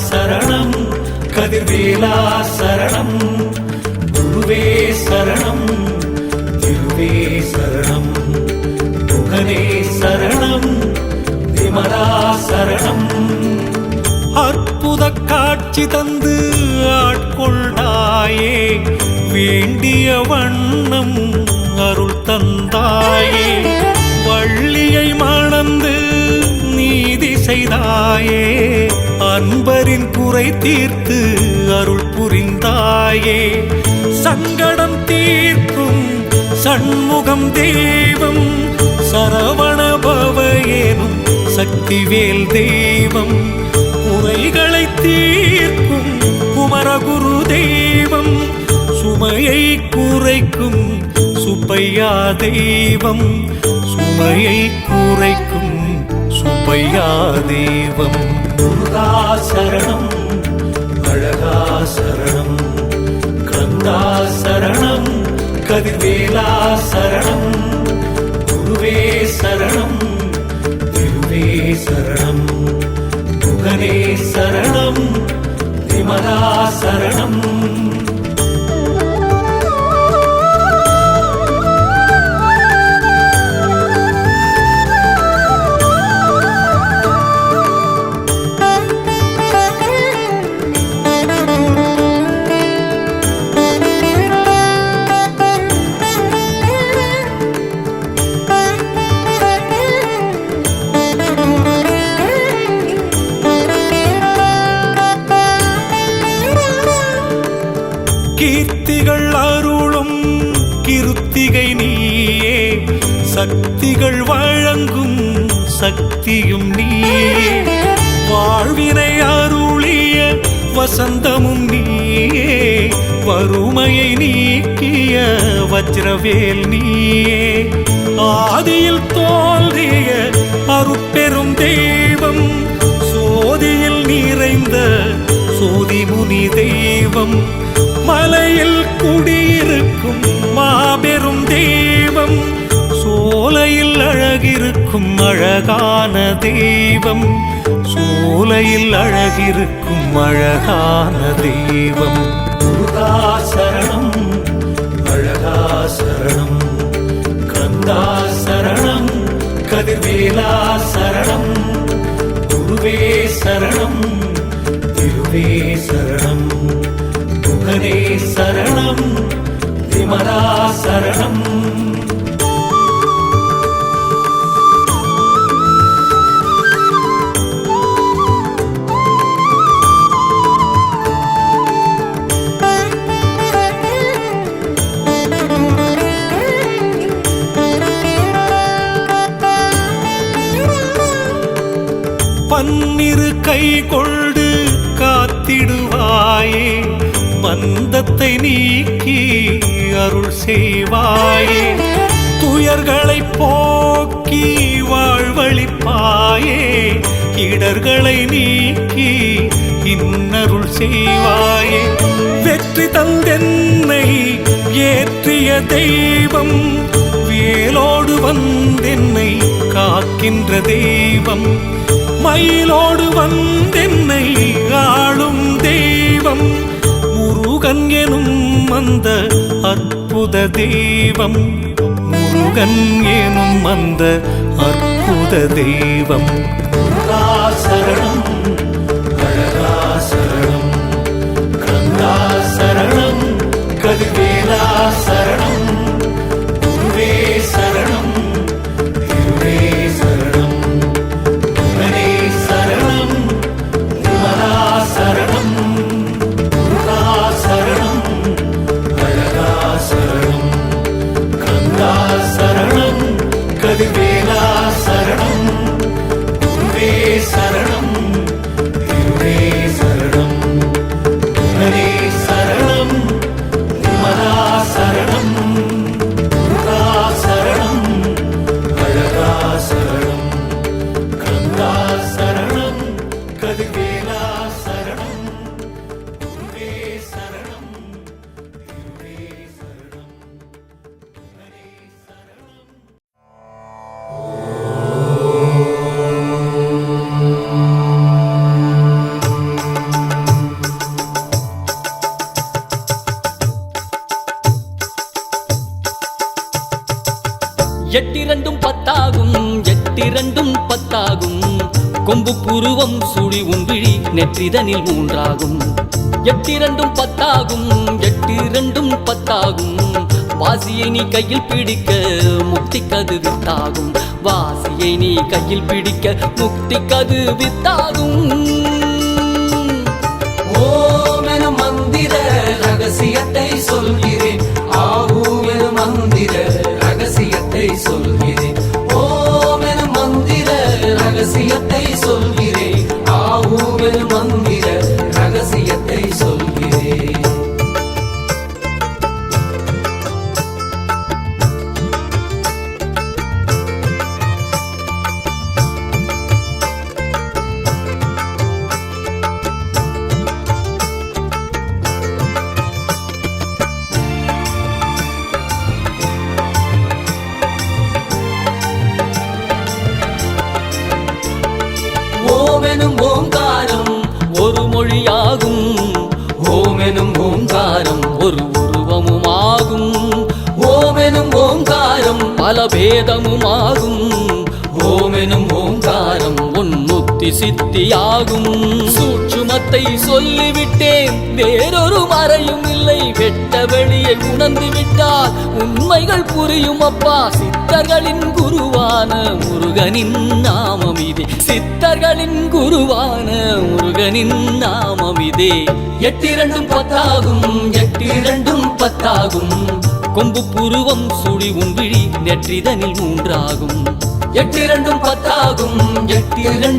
சரணம் கதிர்வேலா சரணம் குருவே சரணம் திருவே சரணம் முகனே சரணம் விமலா சரணம். அற்புத காட்சி தந்து ஆட்கொண்டாயே வேண்டிய வண்ணம் அருள் தந்தாயே வள்ளியை மணந்து நீதி செய்தாயே அன்பரின் குறை தீர்த்து அருள் புரிந்தாயே சங்கடம் தீர்க்கும் சண்முகம் தெய்வம் சரவண பவ எனும் சக்திவேல் தெய்வம் குறைகளை தீர்க்கும் குமரகுரு தெய்வம் சுமையை குறைக்கும் சுப்பையா தெய்வம் சுமையை குறைக்கும் சுப்பையா தெய்வம். முருகா சரணம் அழகா சரணம் கந்தா சரணம் கதிர்வேலா சரணம் குருவே சரணம் திருவே சரணம் முகனே சரணம் விமலா சரணம். கீர்த்திகள் அருளும் கிருத்திகை நீயே சக்திகள் வழங்கும் சக்தியும் நீயே வாழ்வினை அருளிய வசந்தமும் நீயே வறுமையை நீக்கிய வஜ்ரவேல் நீயே ஆதியில் தோன்றிய அருட்பெரும் தெய்வம் சோதியில் நிறைந்த சோதிமுனி தெய்வம் மலையில் குடியிருக்கும் மாபெரும் தெய்வம் சோலையில் அழகிருக்கும் அழகான தெய்வம் சோலையில் அழகிருக்கும் அழகான தெய்வம். முருகா சரணம் அழகா சரணம் கந்தா சரணம் கதிர்வேலா சரணம் குருவே சரணம் திருவே சரணம் முகனே சரணம் விமலா சரணம். பன்னிரு கை கொண்டு காத்திடுவாயே பந்தத்தை நீக்கி அருள் செய்வாயே துயர்களை போக்கி வாழ்வழிப்பாயே இடர்களை நீக்கி இன்னருள் செய்வாயே வெற்றி தந்தென்னை ஏற்றிய தெய்வம் வேலோடு வந்தென்னை காக்கின்ற தெய்வம் மயிலோடு வந்தென்னை ஆளும் தெய்வம் முருகன் எனும் அந்த அற்புத தெய்வம் முருகன் எனும் அந்த அற்புத தெய்வம். முருகா சரணம் அழகா சரணம் கந்தா சரணம் கதிர்வேலா சரணம் குருவே சரணம் திருவே சரணம் முகனே சரணம் விமலா சரணம். முருகா சரணம் அழகா சரணம் கந்தா சரணம் கதிர்வேலா சரணம் குருவே சரணம் திருவே சரணம் முகனே சரணம் விமலா சரணம். முருகா சரணம் அழகா சரணம் கந்தா சரணம் கதிர்வேலா சரணம் குருவே சரணம் திருவே சரணம் முகனே சரணம். பத்தாகும். கொம்பு புருவம் சுழி உன்விழி நெற்றிதனில் மூன்றாகும். எட்டிரண்டும் பத்தாகும், எட்டிரண்டும் பத்தாகும். வாசியை நீ கையில் பிடிக்க முக்திக்கது வித்தாகும். வாசியை நீ கையில் பிடிக்க முக்திக்கது வித்தாகும். ஓம் எனும் மந்திர ரகசியத்தை சொல்கிறேன். ஆவும் எனும் மந்திர ரகசியத்தை சொல்கிறேன். ஓம் எனும் மந்திர ரகசியத்தை சொல்கிறேன். ஆவும் எனும் மந்திர ரகசியத்தை சொல்கிறேன். ஓமெனும் ஓங்காரம் ஒரு மொழியாகும். ஓமெனும் ஓங்காரம் ஒரு உருவமுமாகும். ஓமெனும் ஓங்காரம் பல பேதமுமாகும். ஓமெனும் ஓங்காரம் உன்முத்தி சித்தியாகும். சூட்சுமத்தை சொல்லிவிட்டேன், வேறொரு மறையும் இல்லை. வெட்ட வெளியை உணர்ந்து விட்டால் உண்மைகள் புரியும் அப்பா. சித்தர்களின் குருவான முருகனின் நாமம் இதே. சித்தர்களின் குருவான முருகனின் நாமம் இதே. எட்டிரண்டும் பத்தாகும், எட்டிரண்டும் பத்தாகும். கொம்பு புருவம் சுழி உன்விழி நெற்றிதனில் மூன்றாகும். எட்டிரண்டும் பத்தாகும், எட்டிரண்டும்